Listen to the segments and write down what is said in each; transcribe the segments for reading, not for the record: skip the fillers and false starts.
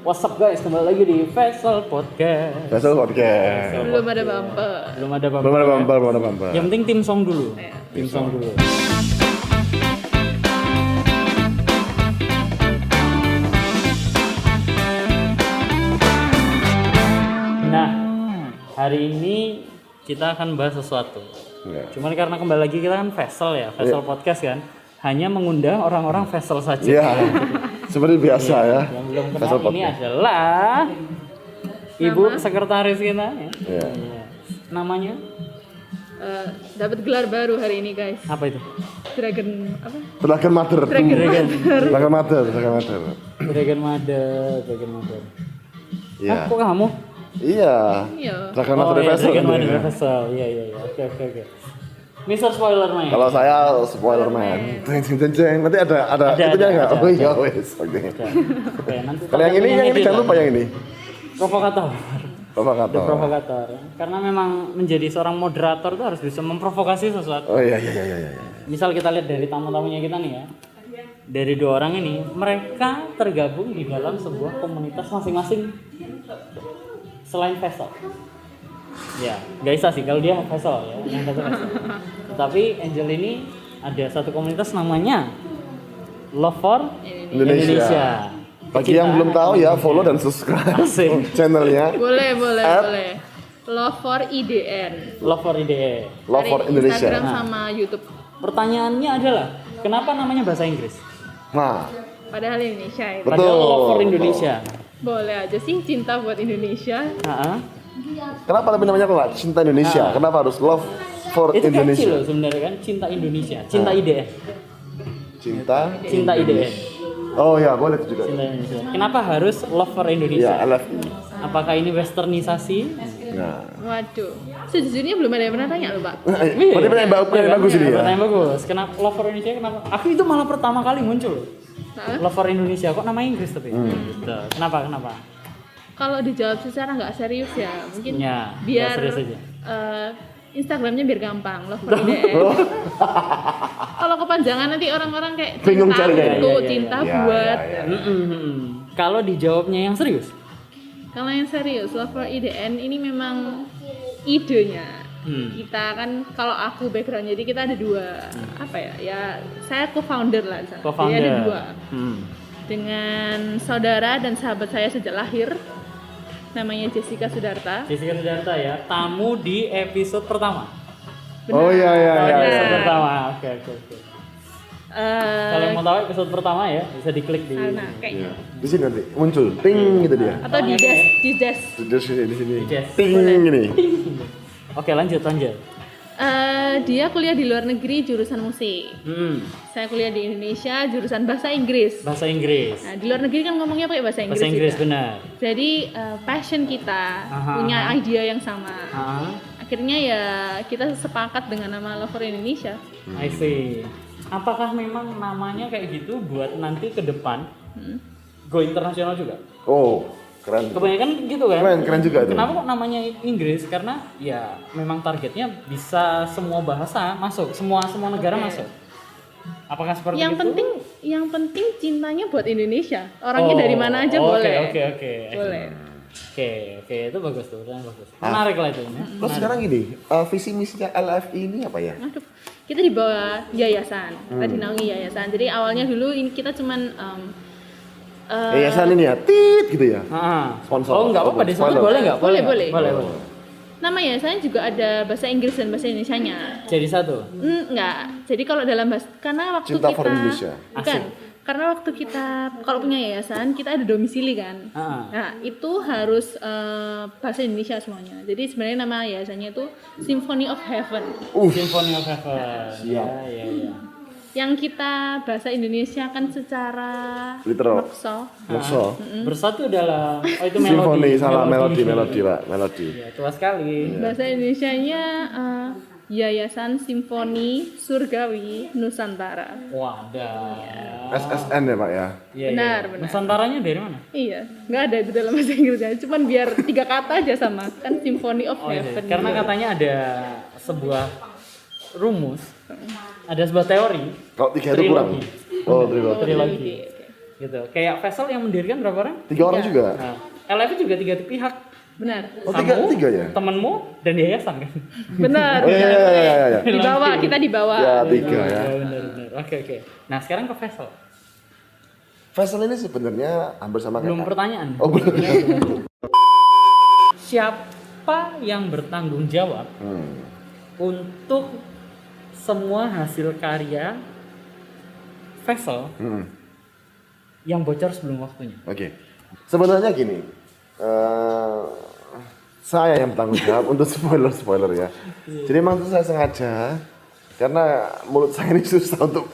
What's up guys, kembali lagi di Vessel Podcast. Belum Belum ada bumper. Yang penting tim song dulu. Iya. Tim song dulu. Nah, hari ini kita akan bahas sesuatu. Ya. Cuman karena kembali lagi kita kan Vessel ya, Vessel Podcast kan, hanya mengundang orang-orang Vessel saja. Iya. Seperti biasa ya. Yang belum Vessel kenal ini Podcast. adalah Ibu Sekretaris kita ya. Iya. Iya. Namanya Dapat gelar baru hari ini guys. apa itu? Dragon Dragon Mother. Dragon Dragon Mother. Dragon Mother. Iya. Ah, kok kamu? Iya. Iya. Dragon Mother iya, Vessel. Dragon kan Mother ya. Vessel. Iya. Oke. Mr. Spoiler Man. Kalau saya spoiler man. Jeng. Nanti ada itunya enggak? ada. Oh iya wes. Oke. Oke, nanti Kalau yang ini jangan lupa yang ini. provokator. Provokator. Provokator. Karena memang menjadi seorang moderator itu harus bisa memprovokasi sesuatu. Oh iya. Misal kita lihat dari tamu-tamunya kita nih ya. Dari dua orang ini, mereka tergabung di dalam sebuah komunitas masing-masing selain Vessel. Ya, gak bisa sih kalau dia Vessel ya, yang satu Vessel. Tetapi Angel ini ada satu komunitas namanya Love for Indonesia. Bagi yang belum tahu ya, follow dan subscribe Asik. channelnya Boleh. At- Love for IDN. Love for IDE. Love for Dari Indonesia. Instagram sama YouTube. Pertanyaannya adalah, kenapa namanya bahasa Inggris? Nah, Padahal Indonesia itu. Betul. Padahal Love for Indonesia. Boleh aja sih cinta buat Indonesia. Heeh. kenapa tapi namanya kok nggak cinta Indonesia? Kenapa harus love for Itu catchy Indonesia? loh sebenarnya kan, cinta Indonesia, cinta IDN. Cinta IDN. Oh ya, boleh itu juga. Cinta Indonesia. Kenapa harus Love for Ya, Indonesia? LFI. Apakah ini westernisasi? Nah. Waduh. Sejujurnya belum ada yang pernah tanya loh Pak. Berarti pertanyaan bagus ini ya. Pertanyaan bagus. Kenapa Love for Indonesia? Kenapa? Aku itu malah pertama kali muncul. Hah? Love for Indonesia kok nama Inggris tapi. Gitu. Kenapa? Kalau dijawab secara nggak serius ya mungkin Ya, biar nggak serius aja. Instagramnya biar gampang Love for IDN. Kalau kepanjangan nanti orang-orang kayak Bingung cinta carinya ya? untuk Iya. cinta Ya, buat. ya. Kalau dijawabnya yang serius? Kalau yang serius, Love for IDN ini memang idenya. Kita kan kalau aku background jadi kita ada dua apa ya? Ya saya co-founder lah di sana. Jadi Co-founder. ada dua. Dengan saudara dan sahabat saya sejak lahir. Namanya Jessica Sudarta. Jessica Sudarta ya, tamu di episode pertama. Oh iya. Episode pertama. Oke. Eh, Kalau yang mau tahu episode pertama ya, bisa diklik di. nah, kayak Iya. Di sini nanti muncul ting gitu dia. atau di des. Di sini. Di des. Ting ini. Oke, lanjut. Dia kuliah di luar negeri jurusan musik. Saya kuliah di Indonesia jurusan bahasa Inggris. Bahasa Inggris. Nah, di luar negeri kan ngomongnya pakai bahasa Inggris. Bahasa Inggris juga. benar. Jadi passion kita punya idea yang sama. Akhirnya ya kita sepakat dengan nama Love for Indonesia. I see. Apakah memang namanya kayak gitu buat nanti ke depan go internasional juga? Oh, keren. Kebanyakan gitu kan? Keren juga itu. Kenapa kok namanya Inggris? Karena ya memang targetnya bisa semua bahasa masuk, semua negara masuk. Apakah seperti Yang itu? yang penting cintanya buat Indonesia. Orangnya dari mana aja boleh. Oke. Boleh. Oke, itu bagus tuh, udah bagus. Menarik lah itu. Terus sekarang gini, visi misinya LFI ini apa ya? Aduh, kita di bawah yayasan, kita dinaungi yayasan. Jadi awalnya dulu ini kita cuman Yayasan ini ya, tit gitu ya. Sponsor. Oh, enggak apa-apa disebut, Spoiler. boleh enggak? Boleh. Boleh. nama yayasannya juga ada bahasa Inggris dan bahasa Indonesianya. Jadi satu. Enggak. Jadi kalau dalam bahasa karena waktu Cinta kita for Indonesia. bukan. Karena waktu kita kalau punya yayasan kita ada domisili kan. Ah. Nah, itu harus bahasa Indonesia semuanya. Jadi sebenarnya nama yayasannya itu Symphony of Heaven. Symphony of Heaven. Siap. Ya. Yang kita bahasa Indonesia kan secara Literal. makso. Makso. Bersatu dalam itu Simfoni melodi. salah melodi, Pak. Melodi. Ya, tua sekali. Bahasa Indonesianya Yayasan Simfoni Surgawi Nusantara. Wadah. SSN ya, Pak ya. Iya, Benar. Nusantaranya dari mana? Iya, nggak ada di dalam bahasa Inggrisnya. Cuman biar 3 kata aja sama kan Symphony of Iya. Heaven. Karena katanya ada sebuah rumus, ada sebuah teori. Kalau 3 itu kurang. Trilogi. Oh, trilogi. Trilogi. Gitu. Kayak Vessel yang mendirikan berapa orang? 3 orang juga. Nah, LFI juga 3 pihak. Benar. Oh, tiga ya? Temenmu dan yayasan kan? Benar. Oh iya. Di bawah, kita di bawah. Ya, 3 ya. Benar. Oke. Nah, sekarang ke Vessel. Vessel ini sebenarnya hampir sama kayak Belum pertanyaan. Oh, belum. Siapa yang bertanggung jawab untuk semua hasil karya Vessel yang bocor sebelum waktunya? Oke. Sebenarnya gini, saya yang bertanggung jawab untuk spoiler ya. Jadi emang itu saya sengaja karena mulut saya ini susah untuk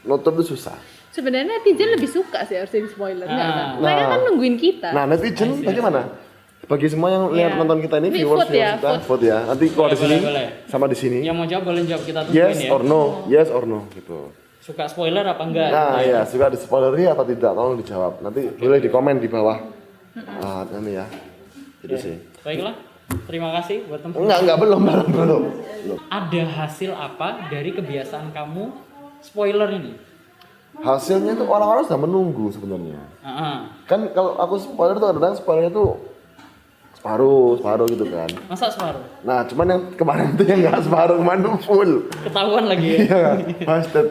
nutup itu susah. Sebenarnya netizen lebih suka sih harusnya di spoiler, enggak kan? Mereka kan nungguin kita. Nah, netizen bagaimana? Bagi semua yang lihat nonton kita ini, Ini viewers vote ya, kita, vote ya. Nanti keluar di sini boleh. sama di sini. Yang mau jawab boleh jawab, kita tungguin Yes ya. or no gitu. Suka spoiler apa enggak? Nah, ya suka di spoileri apa tidak? Tolong dijawab. Nanti boleh di komen di bawah. Ini ya. Itu sih. Baiklah. Terima kasih buat teman. Enggak belum. Ada hasil apa dari kebiasaan kamu spoiler ini? Hasilnya tuh orang-orang sudah menunggu sebenarnya. Kan kalau aku spoiler tuh kadang spoilernya tuh separuh gitu kan. Masa separuh? Nah, cuman yang kemarin tuh yang nggak separuh, kemarin tuh full. Ketahuan lagi ya? Iya, hashtag.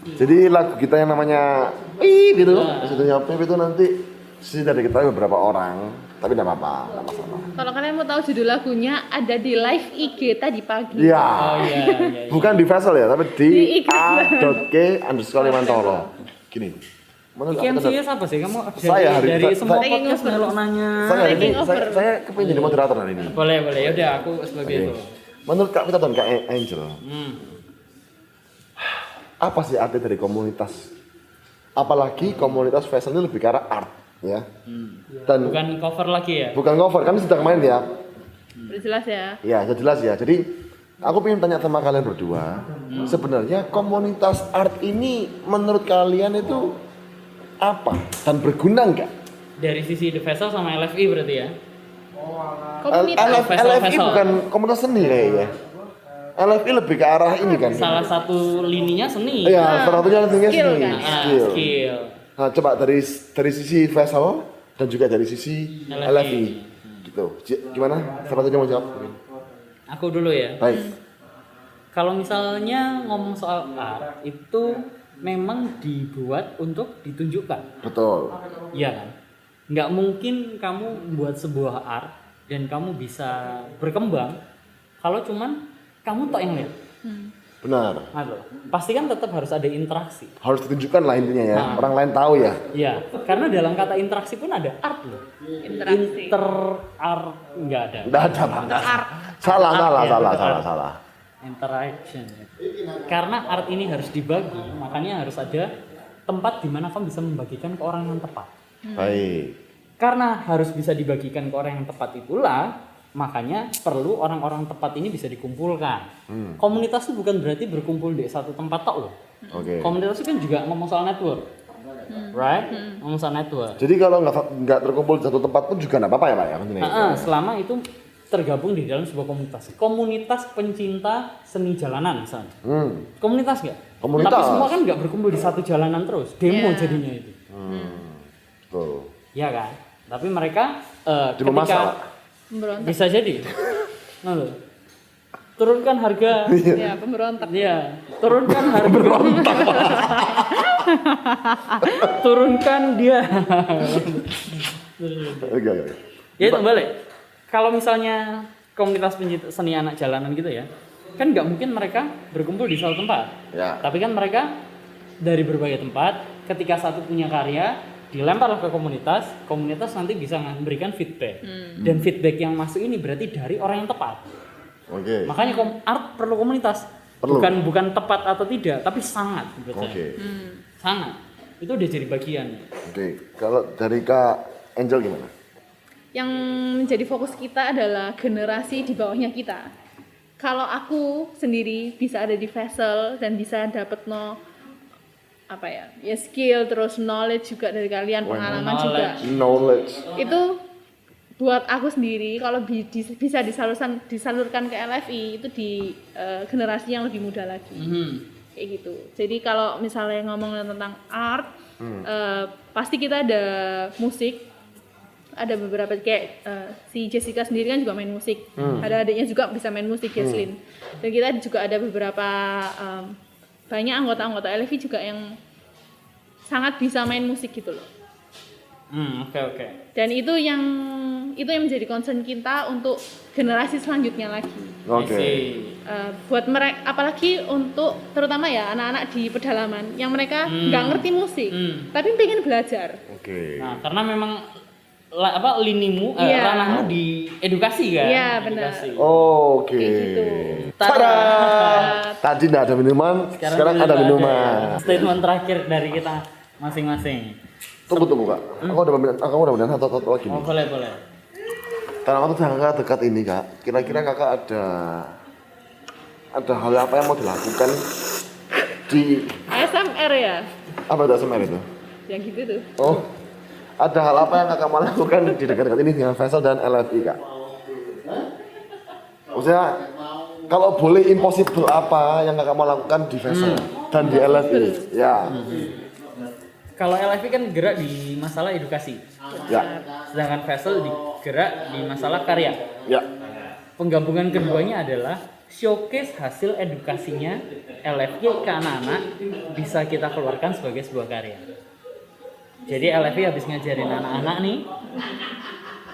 Jadi lagu kita yang namanya gitu, maksudnya Pip itu nanti sudah diketahui beberapa orang, tapi tidak apa-apa, tidak masalah. Kalau kalian mau tahu judul lagunya ada di live IG tadi pagi. Iya. Oh iya. Bukan di Vessel ya, tapi di Di IG. a.k_Limantoro. Gini. Mana Iki MC-nya siapa sih? Kamu Saya dari semua Taking podcast over. melok nanya. Taking over. saya kepingin jadi moderator hari ini. Boleh. Yaudah aku sebagai Oke. itu. Menurut Kak Vita dan Kak Angel, Hmm. apa sih arti dari komunitas? Apalagi komunitas fashion ini lebih ke arah art, ya. Dan Bukan cover lagi ya? bukan cover, kan sudah kemarin ya. Udah jelas ya. Ya, sudah jelas ya. Jadi aku pengen tanya sama kalian berdua, sebenarnya komunitas art ini menurut kalian itu apa dan berguna enggak? Dari sisi The Vessel sama LFI berarti ya? Komunitas. LFI Vessel. bukan komunitas seni kayaknya. LFI lebih ke arah ini kan. Salah satu lininya seni. Iya, salah satunya intinya Skill seni. kan? Skill. Nah, coba dari sisi Vessel dan juga dari sisi LFI. Gitu. Gimana? Salah satunya mau jawab? Aku dulu ya. Baik. Kalau misalnya ngomong soal art itu memang dibuat untuk ditunjukkan. Betul. Iya kan? Nggak mungkin kamu buat sebuah art dan kamu bisa berkembang kalau cuman kamu tok yang lihat. Benar. Nah, pasti kan tetap harus ada interaksi. Harus ditunjukkan lah intinya ya. Nah. Orang lain tahu ya. Iya, karena dalam kata interaksi pun ada art loh. Interaksi. Art nggak ada. Enggak ada, Bang. Salah. Interaction. Karena art ini harus dibagi, makanya harus ada tempat di mana kamu bisa membagikan ke orang yang tepat. Baik. Karena harus bisa dibagikan ke orang yang tepat itulah, makanya perlu orang-orang tepat ini bisa dikumpulkan. Komunitas itu bukan berarti berkumpul di satu tempat tok loh. Oke. Komunitas itu kan juga ngomong soal network, right? Ngomong soal network. Jadi kalau nggak terkumpul di satu tempat pun juga nggak apa-apa ya Pak ya? Maksudnya. Selama itu tergabung di dalam sebuah komunitas pencinta seni jalanan misalnya. Komunitas nggak? Komunitas. Tapi semua kan nggak berkumpul di satu jalanan terus, demo Yeah. jadinya itu. Betul. Ya kan? Tapi mereka Demo masalah. Pemberontak. bisa jadi, nah, loh. Turunkan harga. Ya, pemberontak. Iya, turunkan harga. Turunkan dia. Oke. Ya itu balik. Kalau misalnya komunitas pencinta seni anak jalanan gitu ya, kan nggak mungkin mereka berkumpul di satu tempat. Ya. Tapi kan mereka dari berbagai tempat. Ketika satu punya karya, dilempar ke komunitas, komunitas nanti bisa memberikan feedback. Dan feedback yang masuk ini berarti dari orang yang tepat. Oke. Makanya art perlu komunitas. Perlu. Bukan tepat atau tidak, tapi sangat menurut saya. Oke. Sangat. Itu udah jadi bagian. Oke. Kalau dari Kak Angel gimana? Yang menjadi fokus kita adalah generasi di bawahnya kita. Kalau aku sendiri bisa ada di Vessel dan bisa dapet skill terus knowledge juga dari kalian, pengalaman juga. Knowledge. Itu buat aku sendiri kalau bisa disalurkan ke LFI itu di generasi yang lebih muda lagi. Kayak gitu. Jadi kalau misalnya ngomongin tentang art, pasti kita ada musik, ada beberapa kayak si Jessica sendiri kan juga main musik, ada adiknya juga bisa main musik, Jesslyn, dan kita juga ada beberapa banyak anggota-anggota LFI juga yang sangat bisa main musik gitu loh. Oke. Dan itu yang menjadi concern kita untuk generasi selanjutnya lagi. Oke. Buat mereka, apalagi untuk terutama ya anak-anak di pedalaman yang mereka nggak ngerti musik, tapi pengen belajar. Oke. Nah, karena memang linimu, Iya. ranahmu di edukasi kan? Iya, benar. Edukasi. Oke. Kayak gitu. Tada! Tadi nggak ada minuman, sekarang ada minuman. Statement terakhir dari kita masing-masing. Tunggu Kak. Aku udah benar satu lagi Oh, nih. boleh. Karena waktu kakak dekat ini Kak, kira-kira kakak ada hal apa yang mau dilakukan di ASMR ya, apa itu ASMR itu? yang gitu tuh. Oh, ada hal apa yang kakak mau lakukan di dekat-dekat ini dengan Faisal dan LFI Kak? Maksudnya kalau boleh impossible apa yang kakak mau lakukan di Faisal dan di LFI? Ya, Kalau LFI kan gerak di masalah edukasi, ya, sedangkan Faisal gerak di masalah karya. ya. Penggabungan keduanya adalah showcase hasil edukasinya LFI ke anak-anak bisa kita keluarkan sebagai sebuah karya. Jadi LFI habis ngajarin anak-anak nih,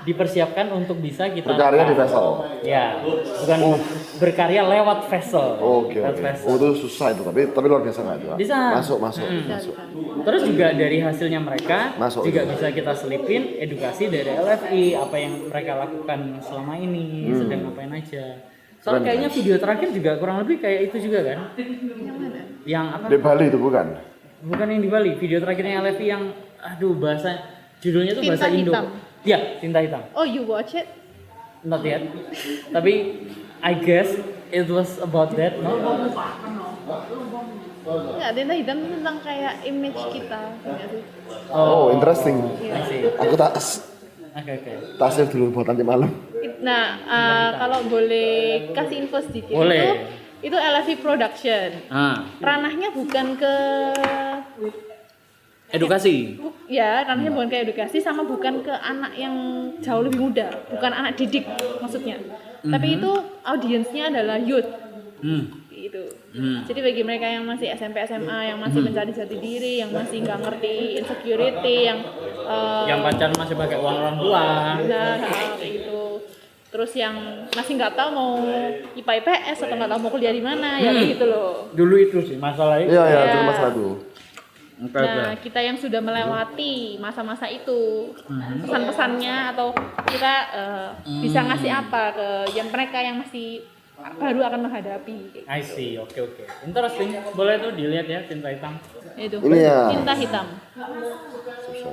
dipersiapkan untuk bisa kita Berkarya di Faisal. Ya, bukan berkarya lewat Faisal. Oke, Lewat oke. Faisal. Oh, itu susah itu, tapi luar biasa nggak itu? Kak? Bisa. Masuk. Terus juga dari hasilnya mereka Masuk, juga iya. bisa kita selipin edukasi dari LFI, apa yang mereka lakukan selama ini, sedang ngapain aja. Soalnya Keren, kayaknya video terakhir juga kurang lebih kayak itu juga kan? Yang apa? Di Bali itu bukan? Bukan yang di Bali, video terakhirnya LFI yang bahasa judulnya tuh Tinta bahasa Indo. Hitam. Iya, Tinta Hitam. Oh, you watch it? Not yet. Tapi I guess it was about that, no? Enggak, Tinta Hitam itu tentang kayak image kita, enggak sih? Oh, interesting. I see. Aku Oke. tak save dulu buat nanti malam. Nah, kalau boleh kasih info sedikit, Boleh. itu LFI Production. Ranahnya bukan ke Edukasi. ranahnya bukan ke edukasi, sama bukan ke anak yang jauh lebih muda, bukan anak didik maksudnya. Tapi itu audiensnya adalah youth. Gitu. Jadi bagi mereka yang masih SMP SMA, yang masih mencari jati diri, yang masih nggak ngerti insecurity, yang Pacaran masih pakai uang orang tua. nah kayak gitu. Terus yang masih nggak tahu mau IPA IPS atau nggak tahu mau kuliah di mana, ya kayak gitu loh. Dulu itu sih masalahnya. Iya, Iya. itu masalah itu. Nah, kita yang sudah melewati masa-masa itu, pesan-pesannya atau kita bisa ngasih apa ke yang mereka yang masih baru akan menghadapi. I see, oke. Interesting. Boleh tuh dilihat ya Tinta Hitam. Itu. Ini ya. Tinta Hitam.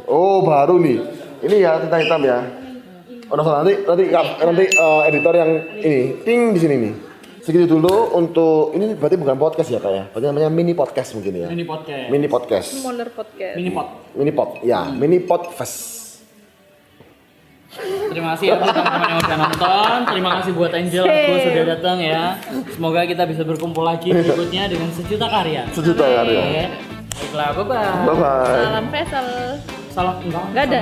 Oh, baru nih. Ini ya Tinta Hitam ya. Oh, nanti editor yang ini ting di sini nih. Segitu dulu untuk ini berarti bukan podcast ya Kak ya. Berarti namanya mini podcast mungkin ya. Mini podcast. Mini podcast. Smaller podcast. Mini pod. Ya, mini podcast. Terima kasih ya buat teman-teman yang udah nonton. Terima kasih buat Angel aku sudah datang ya. Semoga kita bisa berkumpul lagi berikutnya dengan sejuta karya. Sejuta ya. Oke. Baiklah, bye-bye. Bye bye. Salam Faisal. Salam enggak. Enggak ada.